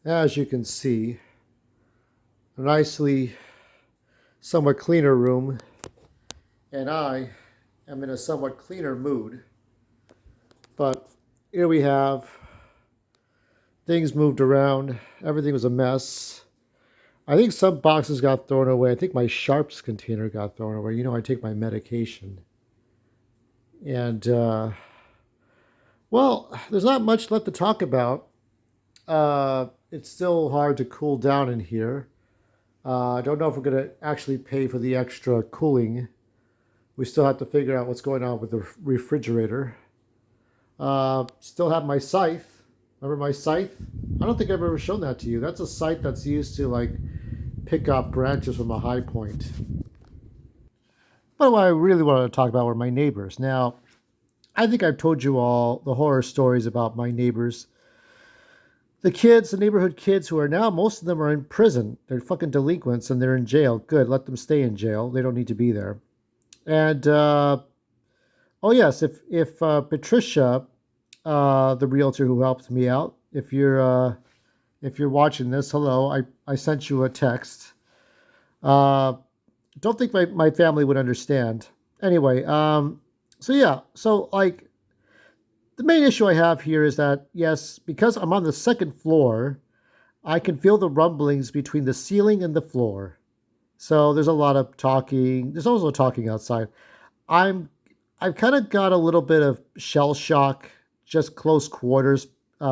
As you can see, a nicely, somewhat cleaner room, and I am in a somewhat cleaner mood. But here we have things moved around. Everything was a mess. I think some boxes got thrown away. I think my Sharps container got thrown away. You know, I take my medication. And, well, there's not much left to talk about. It's still hard to cool down in here. I don't know if we're going to actually pay for the extra cooling. We still have to figure out what's going on with the refrigerator. Still have my scythe. Remember my scythe? I don't think I've ever shown that to you. That's a scythe that's used to like pick up branches from a high point. But what I really wanted to talk about were my neighbors. Now, I think I've told you all the horror stories about my neighbors. The kids, the neighborhood kids who are now, most of them are in prison. They're fucking delinquents and they're in jail. Good, let them stay in jail. They don't need to be there. And, oh yes, if Patricia, the realtor who helped me out, if you're watching this, hello, I sent you a text. Don't think my family would understand. Anyway, so yeah, so like the main issue I have here is that, yes, because I'm on the second floor, I can feel the rumblings between the ceiling and the floor. So there's a lot of talking. There's also talking outside. I've kind of got a little bit of shell shock, just close quarters,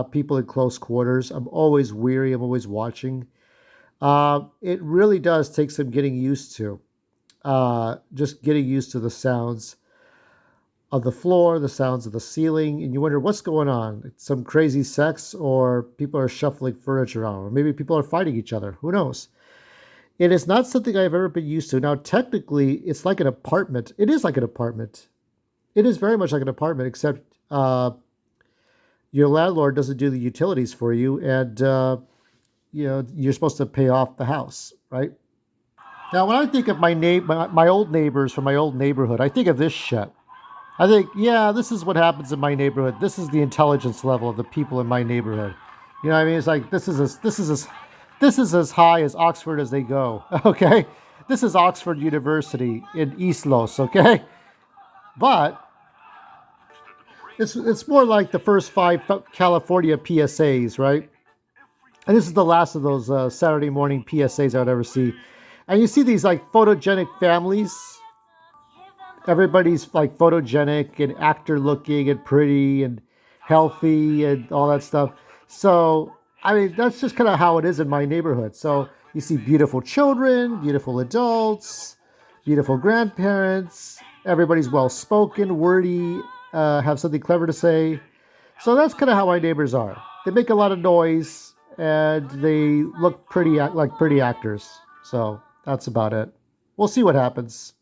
people in close quarters. I'm always weary. I'm always watching. It really does take some getting used to. Just getting used to the sounds of the floor, the sounds of the ceiling, and you wonder what's going on. It's some crazy sex, or people are shuffling furniture around, or maybe people are fighting each other. Who knows? It is not something I've ever been used to. Now, technically, it's like an apartment. It is like an apartment. It is very much like an apartment, except your landlord doesn't do the utilities for you, and you're supposed to pay off the house, right? Now, when I think of my old neighbors from my old neighborhood, I think of this shit. I think, yeah, this is what happens in my neighborhood. This is the intelligence level of the people in my neighborhood. You know what I mean? It's like this is as high as Oxford as they go. Okay, this is Oxford University in East Los. Okay, but it's more like the first five California PSAs, right? And this is the last of those Saturday morning PSAs I would ever see. And you see these like photogenic families. Everybody's like photogenic and actor looking and pretty and healthy and all that stuff. So, I mean, that's just kind of how it is in my neighborhood. So you see beautiful children, beautiful adults, beautiful grandparents. Everybody's well spoken, wordy, have something clever to say. So that's kind of how my neighbors are. They make a lot of noise and they look pretty like pretty actors. So that's about it. We'll see what happens.